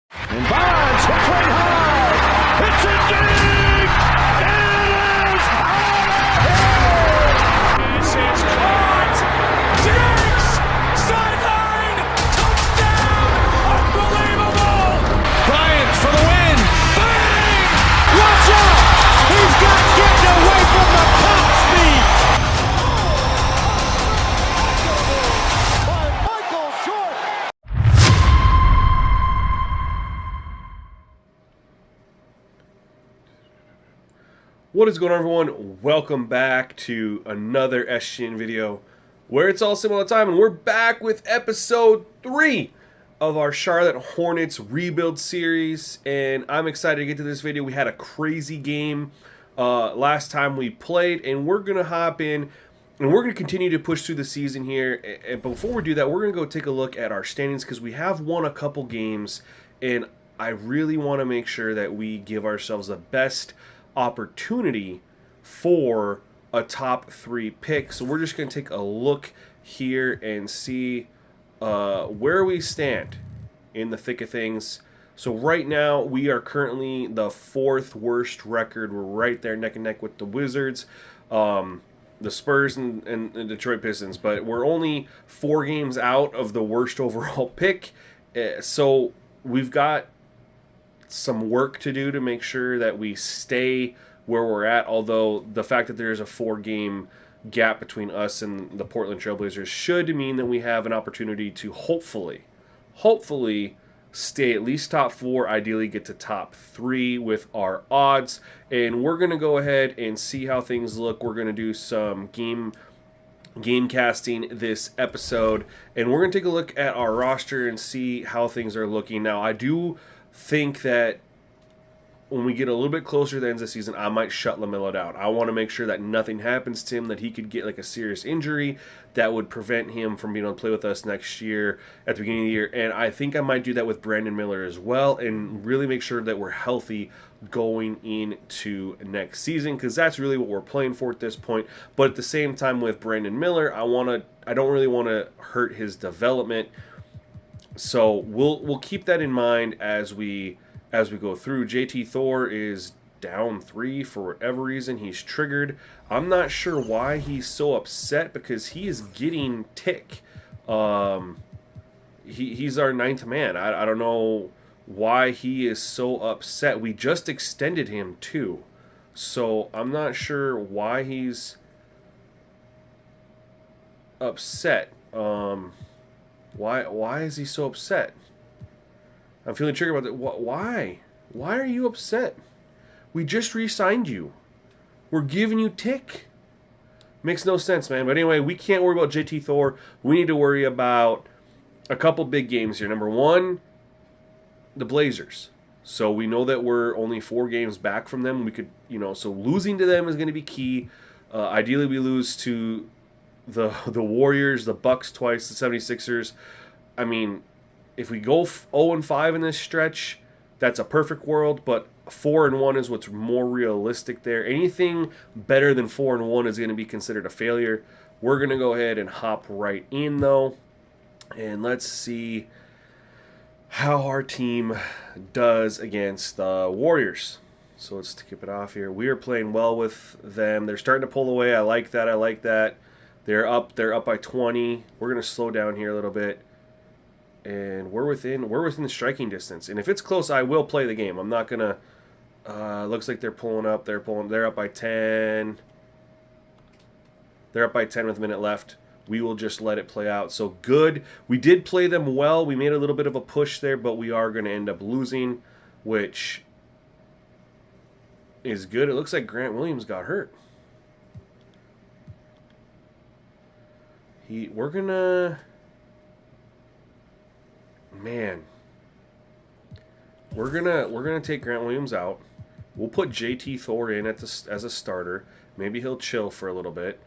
And Bonds hits right high. It's a deep. It is out of here. This is caught. Diggs. Sideline. Touchdown. Unbelievable. Bryant for the win. Bang. Watch out. He's got getting away from the top speed. What is going on, everyone? Welcome back to another SGN video where it's all sim all the time, and we're back with episode 3 of our Charlotte Hornets rebuild series, and I'm excited to get to this video. We had a crazy game last time we played, and we're going to hop in and we're going to continue to push through the season here. And before we do that, we're going to go take a look at our standings because we have won a couple games, and I really want to make sure that we give ourselves the best opportunity for a top 3 pick. So we're just going to take a look here and see where we stand in the thick of things. So right now we are currently the 4th worst record. We're right there neck and neck with the Wizards, the Spurs, and the Detroit Pistons, but we're only 4 games out of the worst overall pick. So we've got some work to do to make sure that we stay where we're at, although the fact that there's a 4-game gap between us and the Portland Trailblazers should mean that we have an opportunity to hopefully stay at least top 4, ideally get to top 3 with our odds. And we're going to go ahead and see how things look. We're going to do some game casting this episode, and we're going to take a look at our roster and see how things are looking. Now, I do think that when we get a little bit closer to the end of the season, I might shut LaMelo down. I want to make sure that nothing happens to him, that he could get like a serious injury that would prevent him from being able to play with us next year at the beginning of the year. And I think I might do that with Brandon Miller as well, and really make sure that we're healthy going into next season, because that's really what we're playing for at this point. But at the same time, with Brandon Miller, I don't really want to hurt his development. So we'll keep that in mind as we go through. JT Thor is down 3 for whatever reason. He's triggered. I'm not sure why he's so upset, because he is getting tick. He's our 9th man. I don't know why he is so upset. We just extended him too, so I'm not sure why he's upset. Why is he so upset? I'm feeling triggered about that. Why? Why are you upset? We just re-signed you. We're giving you tick. Makes no sense, man. But anyway, we can't worry about JT Thor. We need to worry about a couple big games here. Number 1, the Blazers. So we know that we're only 4 games back from them. We could, so losing to them is going to be key. Ideally, we lose to the Warriors, the Bucks twice, the 76ers. I mean, if we go 0-5 in this stretch, that's a perfect world, but 4-1 is what's more realistic there. Anything better than 4-1 is going to be considered a failure. We're going to go ahead and hop right in, though, and let's see how our team does against the Warriors. So let's keep it off here. We are playing well with them. They're starting to pull away. I like that. They're up by 20. We're going to slow down here a little bit. And we're within the striking distance. And if it's close, I will play the game. I'm not going to looks like they're pulling up. They're up by 10. They're up by 10 with a minute left. We will just let it play out. So good. We did play them well. We made a little bit of a push there, but we are going to end up losing, which is good. It looks like Grant Williams got hurt. We're gonna take Grant Williams out. We'll put JT Thor in as a starter. Maybe he'll chill for a little bit,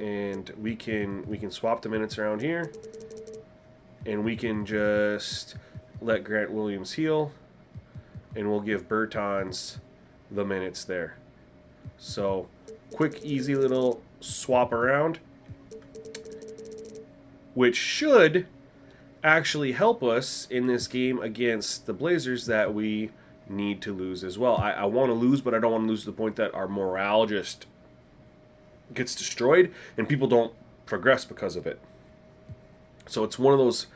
and we can swap the minutes around here, and we can just let Grant Williams heal, and we'll give Bertans the minutes there. So quick, easy little swap around, which should actually help us in this game against the Blazers that we need to lose as well. I want to lose, but I don't want to lose to the point that our morale just gets destroyed and people don't progress because of it. So it's one of those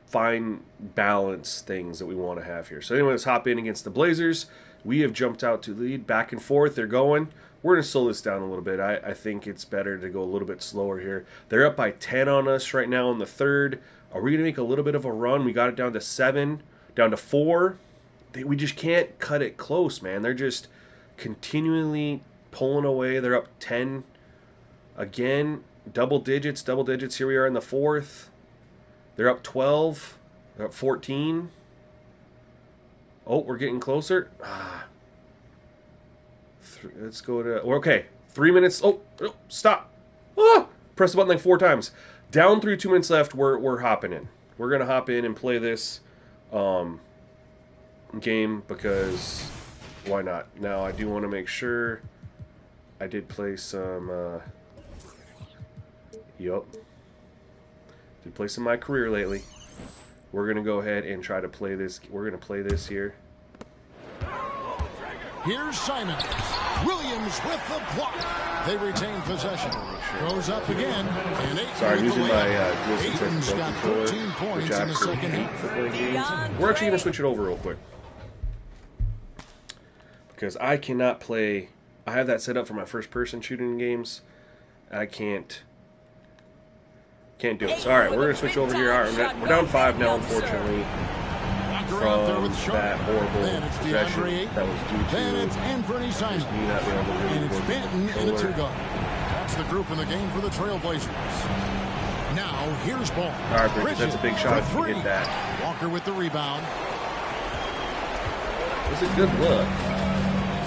fine balance things that we want to have here. So anyway, let's hop in against the Blazers. We have jumped out to lead, back and forth. They're going. We're going to slow this down a little bit. I think it's better to go a little bit slower here. They're up by 10 on us right now in the third. Are we going to make a little bit of a run? We got it down to 7, down to 4. We just can't cut it close, man. They're just continually pulling away. They're up 10 again. Double digits. Here we are in the fourth. They're up 12. They're up 14. Oh, we're getting closer. Let's go to... Okay, 3 minutes. Oh, stop. Press the button like 4 times. Down through 2 minutes left, we're hopping in. We're going to hop in and play this game because why not? Now, I do want to make sure I did play some... Yup. Did play some of my career lately. We're going to go ahead and try to play this. We're going to play this here. Here's Simon. Williams with the block. They retain possession. Goes up again. And sorry, I'm using my DualSense controller, which I absolutely hate for playing games. We're actually going to switch it over real quick. Because I cannot play... I have that set up for my first-person shooting games. I can't do it. So, alright, we're going to switch over here. Alright, we're down 5 now, unfortunately, from that horrible possession that was due to just me not being able to really work the controller. That's the group in the game for the Trailblazers. Now, here's ball. Alright, Bridges, that's a big shot if you hit that. Walker with the rebound. It's a good look.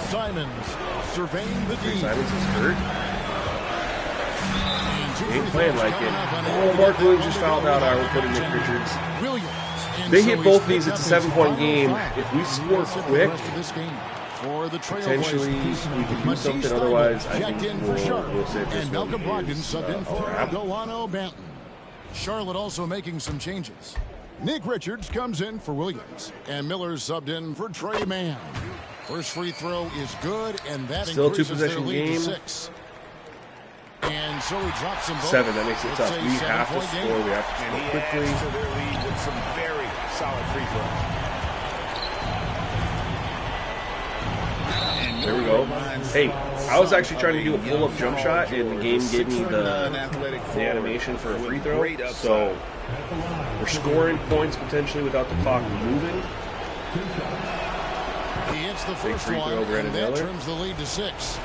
Simons surveying the D. Simons is hurt. He ain't playing like it. Oh, Mark Williams just fouled out. I will put in Nick Richards. They hit both these. It's a 7-point game. If we score quick, potentially we can do something. Otherwise, I think we'll save this one. Charlotte also making some changes. Nick Richards comes in for Williams, and Miller's subbed in for Trey Mann. First free throw is good, and that still increases their lead game. to 6. And so he drops them both. 7, that makes it tough. We have to score. We have to score quickly. To their lead with some very solid free throws. There we go. Hey, I was actually trying to do a pull-up jump shot, and the game gave me the animation for a free throw. So we're scoring points potentially without the clock moving. He hits the first one, and that trims the lead to 6.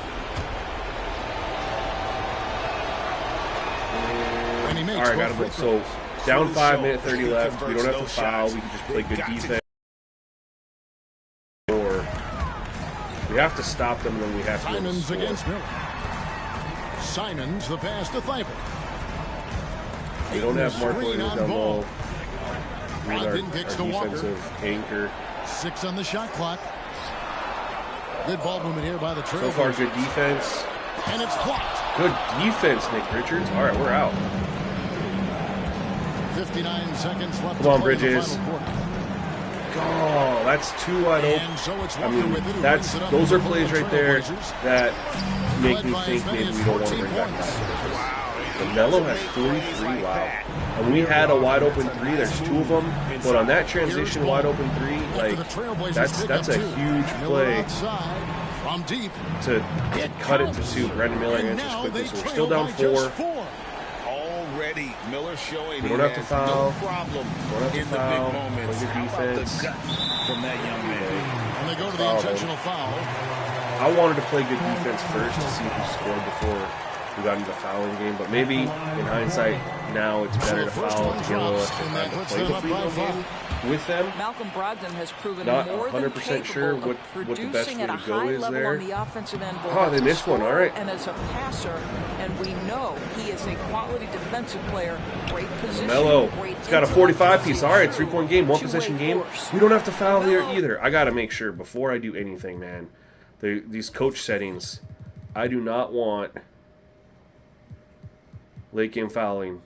All right, got him. So down 5 minute 30 left. We don't have to foul. We can just play good defense. Or we have to stop them, and then we have to. Simons against Miller. Simons the pass to Thibault. We don't have Mark Williams down low. We need our defensive anchor. 6 on the shot clock. Good ball movement here by the Trailblazers. So far, good defense. And it's blocked. Good defense, Nick Richards. All right, we're out. 59 seconds left. Come on, Bridges. Oh, that's too wide open. I mean, those are plays right there that make me think maybe we don't want to bring back that. But Melo has 43. Wow. And we had a wide open 3. There's 2 of them. But on that transition wide open 3, like that's a huge play to cut it to suit Brandon Miller answers quickly. So we're still down 4. Already, Miller showing we don't have to foul. No problem in the big moments. Good defense from that young man. And they go to the intentional foul. I wanted to play good defense first to see who scored before we got into the fouling game, but maybe in hindsight now it's better to foul to get a little extra time to play the free throw game with them. Malcolm Brogdon has proven not more 100% sure what the best way to go is there. Oh, they missed one. All right. And as a passer, and we know he is a quality defensive player. Great position. Melo. He's got a 45 piece. All right, 3-point game, 1 possession game. We don't have to foul here either. I got to make sure before I do anything, man. These coach settings, I do not want late game fouling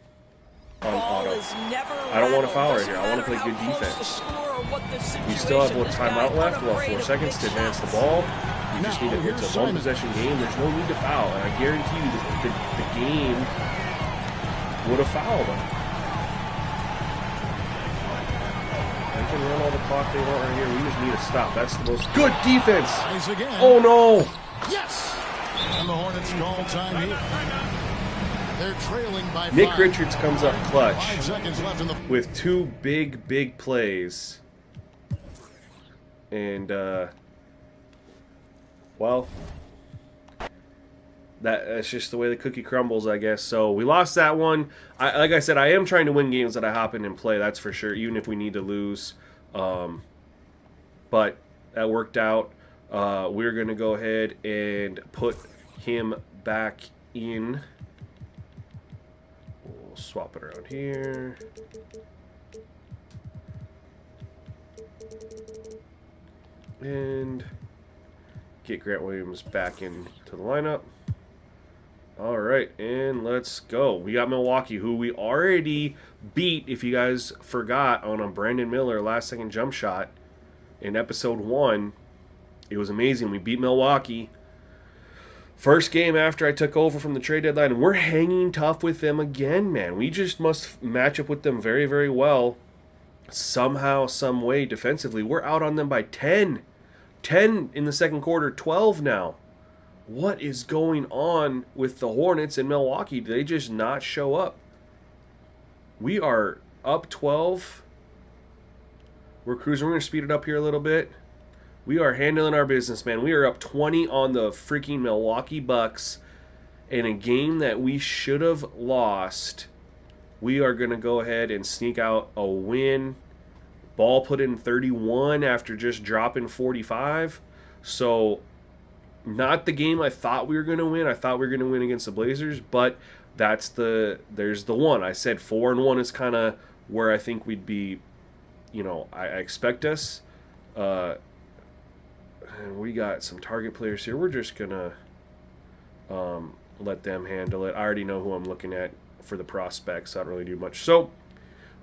on Ball auto. is never I don't want to rattled. foul right Doesn't here. I want to matter play good how close the defense. score or what the We still have situation, one this timeout guy left. We'll have 4 unafraid of seconds to big advance the shots. ball. We just Now, need here's it's a Simon. one-possession game. There's no need to foul. And I guarantee you the game would have fouled him. They can run all the clock they want right here. We just need to stop. That's the most good defense. Tries again. Oh, no. Yes! And the Hornets call time here. They're trailing by Nick 5. Richards comes up clutch 5 seconds left in the... with 2 big plays. And, well, that's just the way the cookie crumbles, I guess. So we lost that one. Like I said, I am trying to win games that I hop in and play, that's for sure, even if we need to lose. But that worked out. We're going to go ahead and put him back in. We'll swap it around here. And get Grant Williams back into the lineup. All right, and let's go. We got Milwaukee, who we already beat, if you guys forgot, on a Brandon Miller last-second jump shot in episode 1. It was amazing. We beat Milwaukee. First game after I took over from the trade deadline, and we're hanging tough with them again, man. We just must match up with them very, very well. Somehow, some way, defensively. We're out on them by 10. 10 in the second quarter, 12 now. What is going on with the Hornets in Milwaukee? Do they just not show up? We are up 12. We're cruising. We're going to speed it up here a little bit. We are handling our business, man. We are up 20 on the freaking Milwaukee Bucks in a game that we should have lost. We are going to go ahead and sneak out a win. Ball put in 31 after just dropping 45. So, not the game I thought we were going to win. I thought we were going to win against the Blazers, but there's the one. I said 4-1 is kind of where I think we'd be, I expect us. And we got some target players here. We're just going to let them handle it. I already know who I'm looking at for the prospects. I don't really do much. So,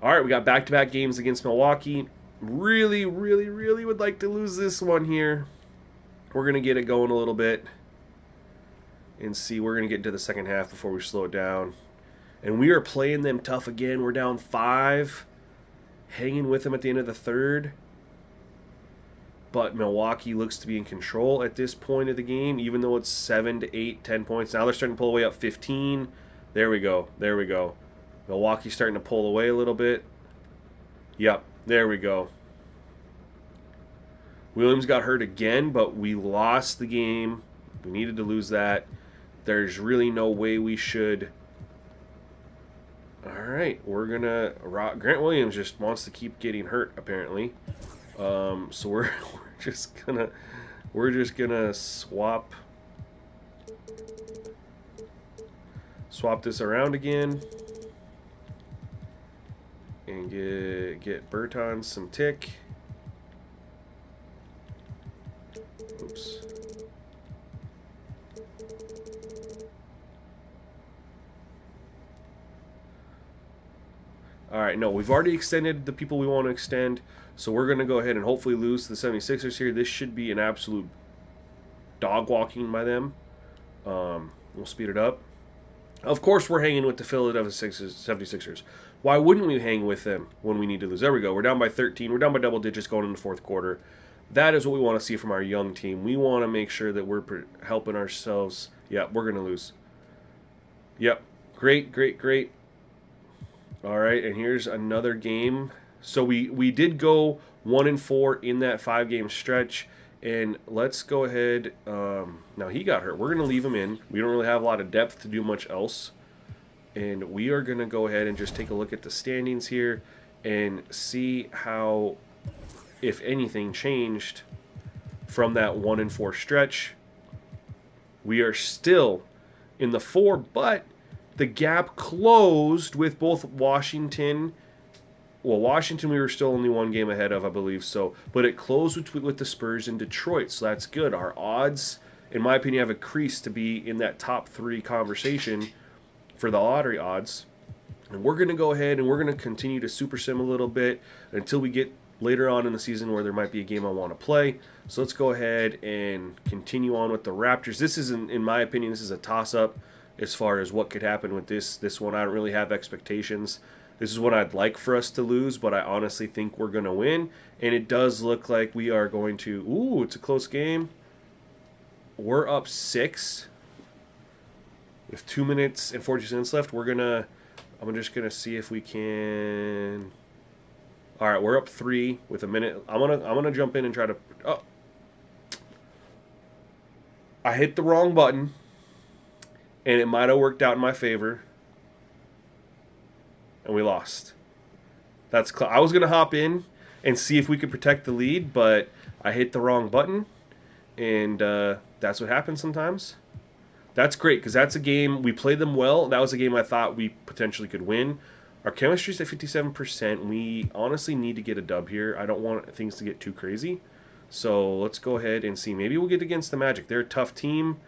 all right, we got back-to-back games against Milwaukee. Really, really, really would like to lose this one here. We're going to get it going a little bit and see. We're going to get into the second half before we slow it down. And we are playing them tough again. We're down 5, hanging with them at the end of the third. But Milwaukee looks to be in control at this point of the game, even though it's 7 to 8, 10 points. Now they're starting to pull away up 15. There we go. There we go. Milwaukee's starting to pull away a little bit. Yep, there we go. Williams got hurt again, but we lost the game. We needed to lose that. There's really no way we should. All right, we're going to... Grant Williams just wants to keep getting hurt, apparently. So we're just gonna swap this around again and get Bertans some tick. Oops. All right, no, we've already extended the people we want to extend, so we're going to go ahead and hopefully lose to the 76ers here. This should be an absolute dog walking by them. We'll speed it up. Of course, we're hanging with the Philadelphia 76ers. Why wouldn't we hang with them when we need to lose? There we go. We're down by 13. We're down by double digits going into the fourth quarter. That is what we want to see from our young team. We want to make sure that we're helping ourselves. Yeah, we're going to lose. Yep. Great, great, great. All right, and here's another game. So we did go 1-4 in that 5-game stretch, and let's go ahead. Now he got hurt. We're going to leave him in. We don't really have a lot of depth to do much else, and we are going to go ahead and just take a look at the standings here and see how, if anything, changed from that 1-4 stretch. We are still in the 4, but the gap closed with both Washington. Well, Washington we were still only 1 game ahead of, I believe so. But it closed with the Spurs in Detroit, so that's good. Our odds, in my opinion, have increased to be in that top 3 conversation for the lottery odds. And we're going to go ahead and we're going to continue to super sim a little bit until we get later on in the season where there might be a game I want to play. So let's go ahead and continue on with the Raptors. This is, in my opinion, this is a toss-up as far as what could happen with this one. I don't really have expectations. This is what I'd like for us to lose, but I honestly think we're going to win. And it does look like we are going to... Ooh, it's a close game. We're up 6 with 2 minutes and 40 seconds left. I'm just going to see if we can... All right, we're up 3 with a minute. I'm gonna jump in and try to... Oh. I hit the wrong button, and it might have worked out in my favor. And we lost. I was going to hop in and see if we could protect the lead, but I hit the wrong button, and that's what happens sometimes. That's great, because that's a game, we played them well. That was a game I thought we potentially could win. Our chemistry's at 57%. We honestly need to get a dub here. I don't want things to get too crazy. So let's go ahead and see. Maybe we'll get against the Magic. They're a tough team.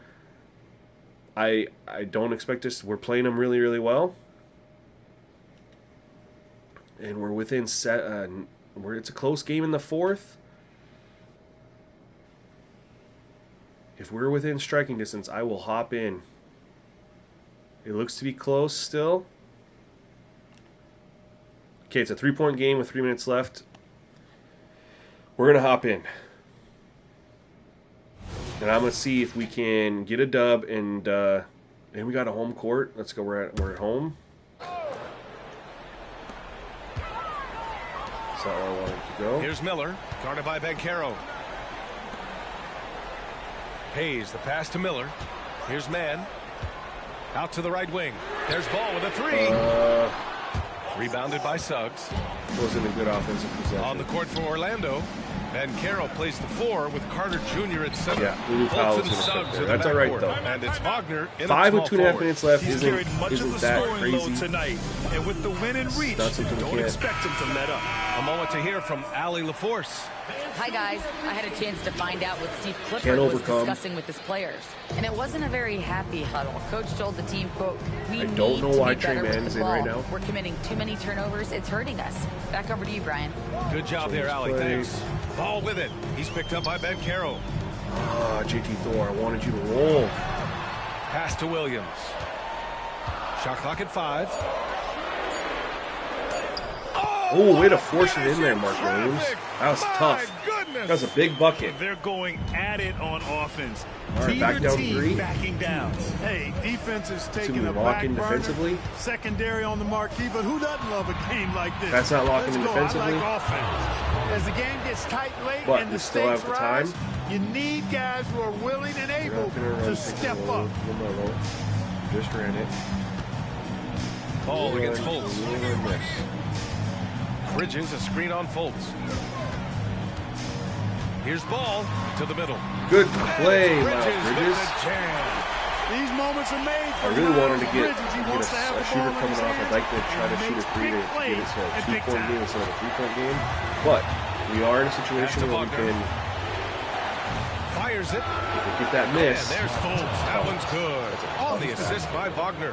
I don't expect us. We're playing them really, really well. And we're within it's a close game in the 4th. If we're within striking distance, I will hop in. It looks to be close still. Okay, it's a 3-point game with 3 minutes left. We're going to hop in. And I'm going to see if we can get a dub, and we got a home court. Let's go. We're at home. That's not where I wanted to go. Here's Miller, guarded by Banchero. Hayes, the pass to Miller. Here's Mann. Out to the right wing. There's Ball with a 3. Rebounded by Suggs. Wasn't a good offensive possession. On the court for Orlando. Banchero plays the 4 with Carter Jr. at center. Yeah, we need fouls in the second there. That's all right, though. And it's Wagner in 5 a with 2.5 forward. minutes left He's carried much of isn't the that scoring load crazy. tonight. And with the win and reach, don't expect him to let up. A moment to hear from Allie LaForce. Hi, guys. I had a chance to find out what Steve Can't Clifford was overcome. discussing with his players. And it wasn't a very happy huddle. Coach told the team, quote, we I need don't know to why be Trey better with Mann's the in ball. right now. We're committing too many turnovers. It's hurting us. Back over to you, Brian. Good job there, Allie. Thanks. Ball with it. He's picked up by Banchero. JT Thor, I wanted you to roll. Pass to Williams. Shot clock at 5. Oh, way to force it in there, Mark Williams. That was tough. That was a big bucket. They're going at it on offense. All right, back down 3. Backing down. Hey, defense is taking we a lock back in burner. defensively? Secondary on the marquee, but who doesn't love a game like this? That's not locking in Let's go. defensively? I like offense. As the game gets tight late But and we the still stakes have the rise, time. you need guys who are willing and able to step up. Just ran it. Ball against Fultz. Fultz. Bridges, a screen on Fultz. Here's Ball to the middle. Good play, Miles Bridges with Bridges. the jam. These moments are made for I really wanted to Miles get Bridges. He wants to have a the shooter ball in coming his off. I'd hands like to try to and shoot a makes 3 to big get plays us a at big 2-point time. game instead of a 3-point game. But we are in a situation where we can Fires it. get that miss. And there's Fultz. That one's good. On the assist by Wagner.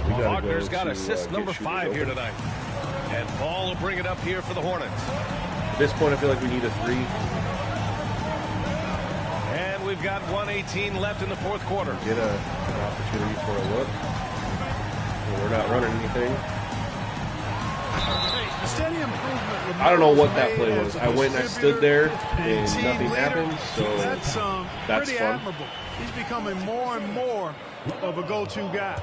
We gotta Wagner's go got to, assist get number shooters 5 here open. tonight. And Ball will bring it up here for the Hornets. At this point, I feel like we need a 3. And we've got 1:18 left in the 4th quarter. Get an opportunity for a look. Well, we're not running anything. Hey, the steady improvement. I don't know what that play was. I went and I stood there and team nothing leader. happened, so that's that's pretty fun. admirable. He's becoming more and more of a go-to guy.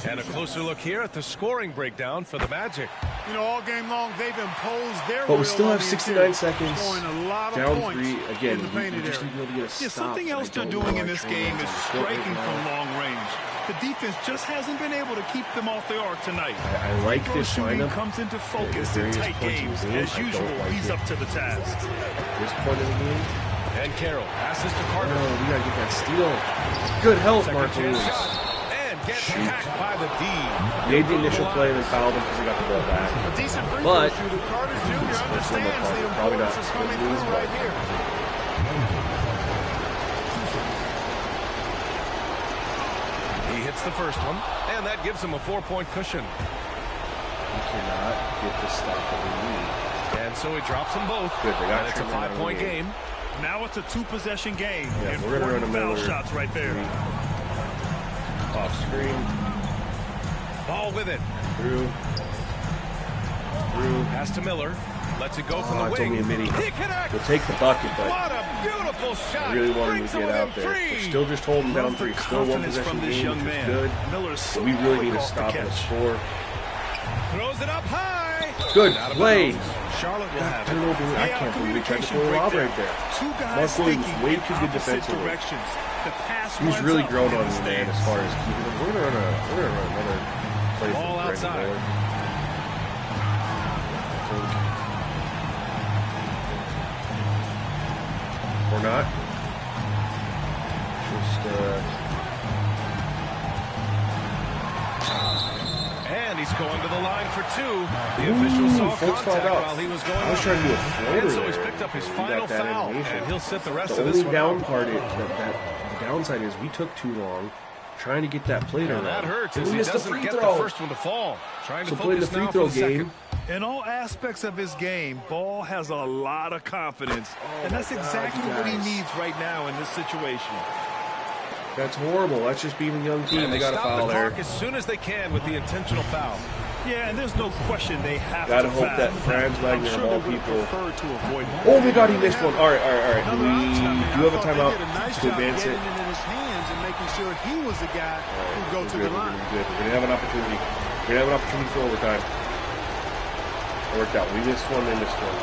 And a closer look here at the scoring breakdown for the Magic. You know, all game long they've imposed their But we will still on have the 69 interior, seconds. scoring a lot of Down points 3 again. in the We painted just area. need to be able to get a stop. Something else I they're don't doing know in why this Trey game Mann's is on the court right striking now. from long range. The defense just hasn't been able to keep them off the arc tonight. I like Free throw this shooting lineup. comes into focus in various tight points in games. the game, As I don't usual, like he's it. up to the task. At this point in the game, And Carroll passes to Carter. oh, we gotta get that steal. Good help, Second Mark chance Williams. shot. And gets hacked by the D. Made the initial play and then fouled him because he got the ball back. A decent free But- throw shooter, Carter Jr. understands the Probably not importance of coming good news, through right here. He hits the first one, and that gives him a 4-point cushion. cannot get the stop that we need. And so he drops them both. Good, they got and it's a 5-point game. Now it's a two-possession game. Yeah, we're going to run a foul Miller. shots right there. Off screen. Ball with it. Through. Pass to Miller. Lets it go from the It's wing. only a midi. He connects. We'll take the bucket, but What a beautiful shot. I really want him to Brings get out there. within We're three. still just holding down Love the 3. Still one confidence possession from this game, young which is man. good. Miller's so But we really quick need to off the stop and catch. score. Throws it up high. Good Out of play. bounds. Charlotte will have it. Turnover. I can't believe we tried to throw a lob right there. Two Mark guys Williams, thinking way in too good opposite defensively. directions. The pass He's winds really up grown in on the me, man, as stands. far as keeping him. We're gonna run another play Ball from Brandon outside. Miller. Or not. Just And he's going to the line for 2. The official saw folks fouled contact out. while he was going I was up. trying to do a floater And so he's there. picked up his We final got that foul. animation. And he'll sit the rest The of this only one down out. part is the downside is we took too long trying to get that play to And that run. hurts And as we he missed the doesn't free get throw. the first one to fall. Trying to So playing the focus free now throw for the second. game. In all aspects of his game, Ball has a lot of confidence. and that's exactly what he needs right now in this situation. That's horrible. That's just being a young team. And They got a stop foul the there. clock as soon as they can with the intentional foul. Yeah, and there's no question they have Gotta to hope foul. that Franz I'm Wagner, sure of all they would have people. preferred to avoid it. Oh my God, he missed one. All right. We do have a I thought they timeout did a nice to job advance getting it. it in his hands and making sure he was the guy who go to the line. We're gonna have an opportunity. We're gonna have an opportunity for overtime. It worked out. We missed one. They missed one.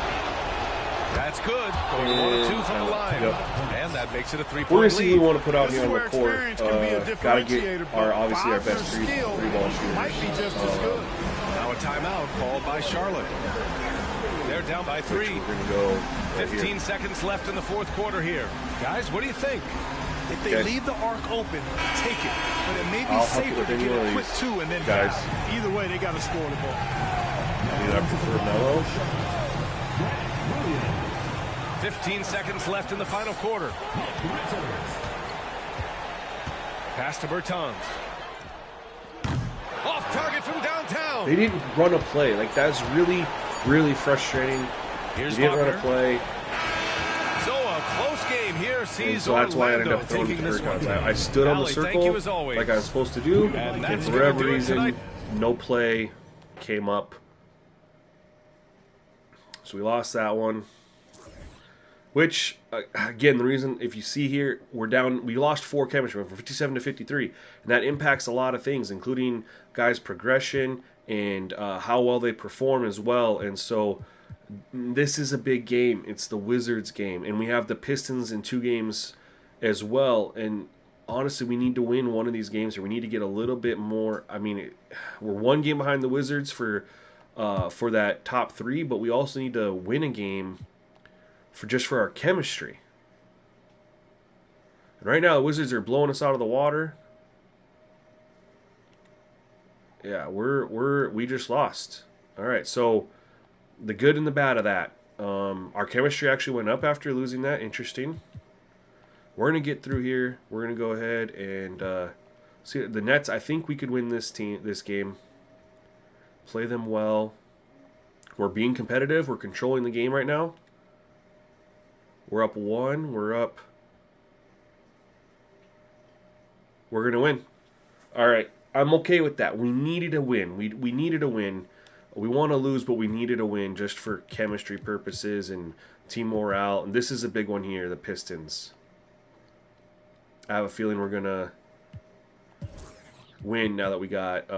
That's good. Going 1-2 from the line. Yep. And that makes it a 3-point We're gonna see who we lead. want to put out This here is on where the court. experience can be a Gotta differentiator, get but obviously our Wagner's best three skill ball shooters. might be just as good. Now a timeout called by Charlotte. They're down by 3. We're gonna go right 15 here. seconds left in the fourth quarter here. Guys, what do you think? If they Okay. leave the arc open, take it. But it may be I'll help you safer with to any get one a of quick these, 2 and then guys. foul. Either way, they got to score the ball. I prefer Melo. 15 seconds left in the final quarter. Pass to Bertans. Off target from downtown. They didn't run a play. Like, that's really, really frustrating. Here's They didn't run a Wagner. play. So a close game here And sees so that's why I ended Orlando up throwing taking the this third one. down. I stood on the Allie, thank circle you as always. like I was supposed to do. And And that's for gonna whatever do it reason, tonight. no play came up. So we lost that one. Which, again, the reason, if you see here, we're down, we lost 4 chemistry from 57 to 53. And that impacts a lot of things, including guys' progression and how well they perform as well. And so this is a big game. It's the Wizards game. And we have the Pistons in 2 games as well. And honestly, we need to win one of these games, or we need to get a little bit more. I mean, we're 1 game behind the Wizards for that top 3, but we also need to win a game for our chemistry. And right now, the Wizards are blowing us out of the water. Yeah, we just lost. All right, so the good and the bad of that. Our chemistry actually went up after losing that. Interesting. We're gonna get through here. We're gonna go ahead and see the Nets. I think we could win this game. Play them well. We're being competitive. We're controlling the game right now. We're up 1. We're going to win. All right. I'm okay with that. We needed a win. We needed a win. We want to lose, but we needed a win just for chemistry purposes and team morale. And this is a big one here, the Pistons. I have a feeling we're going to win now that we got...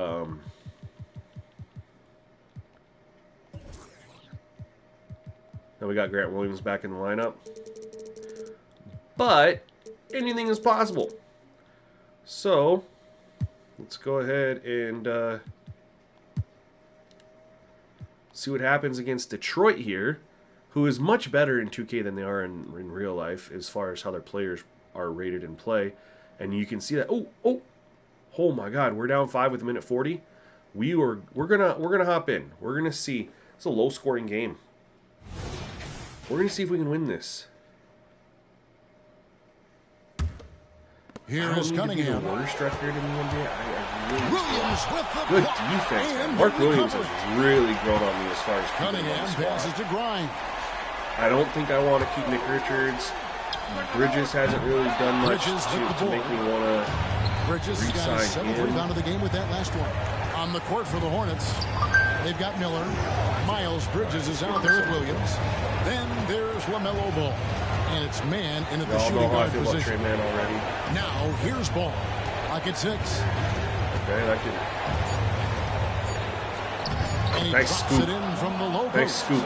Now we got Grant Williams back in the lineup. But anything is possible. So let's go ahead and see what happens against Detroit here, who is much better in 2K than they are in real life as far as how their players are rated in play. And you can see that. Oh my God, we're down 5 with a minute 40. We're gonna hop in. We're gonna see. It's a low scoring game. We're going to see if we can win this. Here is I don't need to be Cunningham. the worst record in the NBA. I really Williams with the good block. defense. And Mark the Williams recovery. has really grown on me as far as keeping him on Cunningham the squad. passes to Grimes. I don't think I want to keep Nick Richards. Bridges hasn't really done much Bridges with the to make me want to Bridges got re-sign his seventh him. rebound of the game with that last one. On the court for the Hornets, they've got Miller. Miles Bridges is out there with Williams. Then there's LaMelo Ball. And it's man in at the Y'all know shooting how I guard feel about Trey position. Man already. Now here's Ball. Pocket 6. Okay, that could. And he Nice drops scoop. it in from the low Nice post. scoop.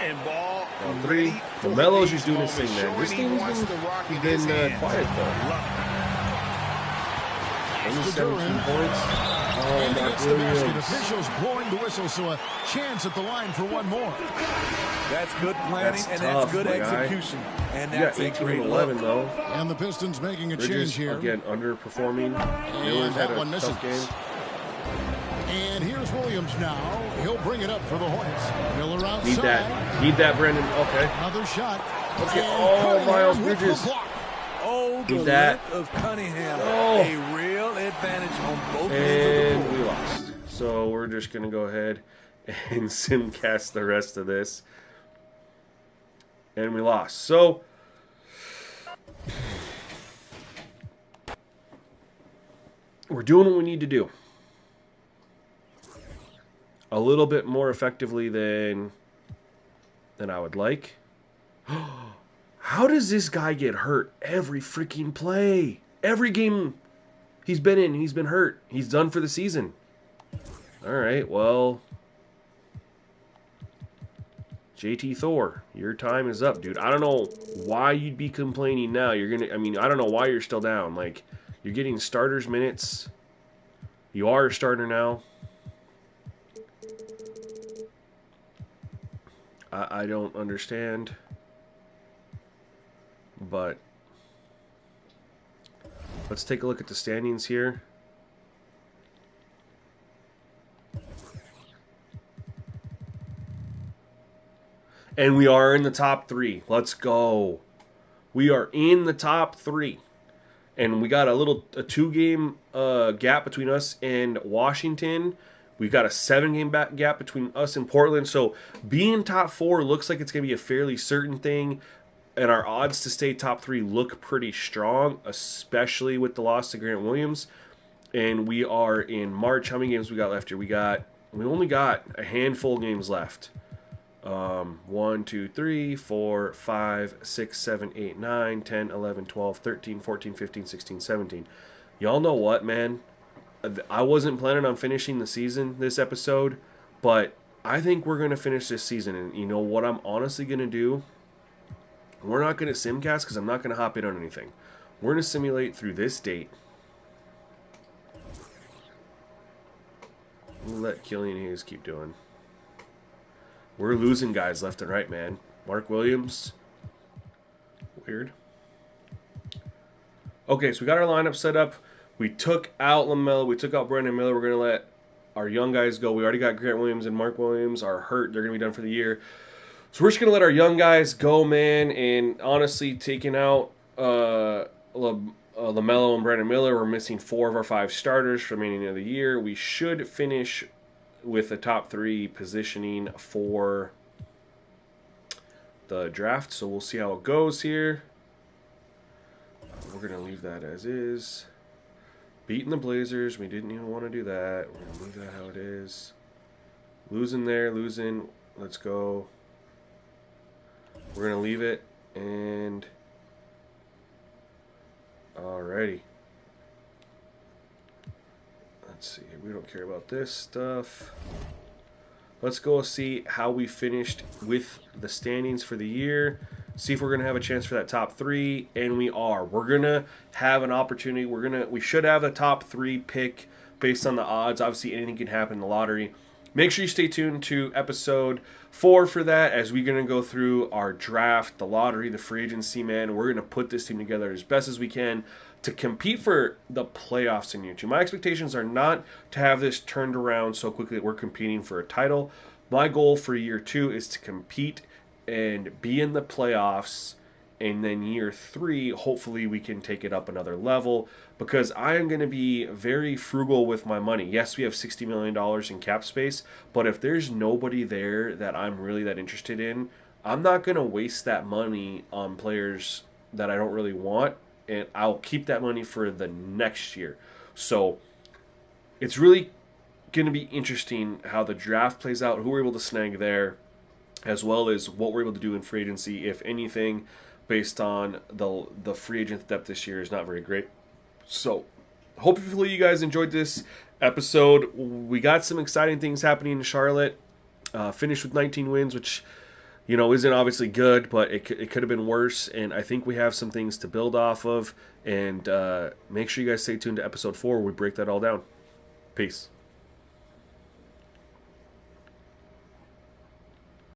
And Ball On three. LaMelo's just doing his thing, man. This Showing he wants thing's the rock in been his hands. quiet, though. Only 17 points. Oh, And he Mark gets the basket. Williams. Officials blowing the whistle, so a chance at the line for one more. That's good planning, That's and tough, that's good my guy. execution. And You got that's a 18 great and look. 11, though. And the Pistons making a Bridges, change here. again, underperforming. And Miller's that had a one misses. tough game. And here's Williams now. He'll bring it up for the Hornets. Miller outside. Need that. Need that, Brandon. Okay. Another shot. Okay. And Oh, Cunningham Miles with the Bridges. block. Oh, the Need that. length of Cunningham. Oh. A real advantage on both ends of the And floor. we lost. So we're just going to go ahead and simcast the rest of this. And we lost. So we're doing what we need to do. A little bit more effectively than I would like. How does this guy get hurt every freaking play? Every game he's been in, he's been hurt. He's done for the season. All right, well, JT Thor, your time is up, dude. I don't know why you'd be complaining now. I don't know why you're still down. Like, you're getting starters minutes. You are a starter now. I don't understand. But let's take a look at the standings here. And we are in the top 3. Let's go. We are in the top 3. And we got a 2-game gap between us and Washington. We've got a 7-game gap between us and Portland. So being top 4 looks like it's going to be a fairly certain thing. And our odds to stay top 3 look pretty strong, especially with the loss to Grant Williams. And we are in March. How many games we got left here? We only got a handful of games left. 1, 2, 3, 4, 5, 6, 7, 8, 9, 10, 11, 12, 13, 14, 15, 16, 17. Y'all know what, man? I wasn't planning on finishing the season this episode, but I think we're going to finish this season. And you know what I'm honestly going to do? We're not going to simcast because I'm not going to hop in on anything. We're going to simulate through this date. We'll let Killian Hayes keep doing. We're losing guys left and right, man. Mark Williams. Weird. Okay, so we got our lineup set up. We took out LaMelo. We took out Brandon Miller. We're going to let our young guys go. We already got Grant Williams and Mark Williams are hurt. They're going to be done for the year. So we're just going to let our young guys go, man. And honestly, taking out LaMelo and Brandon Miller, we're missing 4 of our 5 starters for the remaining of the year. We should finish with the top 3 positioning for the draft. So we'll see how it goes here. We're going to leave that as is. Beating the Blazers. We didn't even want to do that. We're going to leave that how it is. Losing there. Losing. Let's go. We're going to leave it. And alrighty. Let's see. We don't care about this stuff. Let's go see how we finished with the standings for the year. See if we're going to have a chance for that top 3, and we are. We're going to have an opportunity. We should have a top 3 pick based on the odds. Obviously, anything can happen in the lottery. Make sure you stay tuned to episode 4 for that, as we're going to go through our draft, the lottery, the free agency, man. We're going to put this team together as best as we can to compete for the playoffs in year 2. My expectations are not to have this turned around so quickly that we're competing for a title. My goal for year 2 is to compete and be in the playoffs And then year 3, hopefully we can take it up another level, because I am going to be very frugal with my money. Yes, we have $60 million in cap space, but if there's nobody there that I'm really that interested in, I'm not going to waste that money on players that I don't really want, and I'll keep that money for the next year. So it's really going to be interesting how the draft plays out, who we're able to snag there, as well as what we're able to do in free agency, if anything, based on the free agent depth this year is not very great. So hopefully you guys enjoyed this episode. We got some exciting things happening in Charlotte. Finished with 19 wins, which, you know, isn't obviously good, but it could have been worse. And I think we have some things to build off of. And make sure you guys stay tuned to episode 4 where we break that all down. Peace.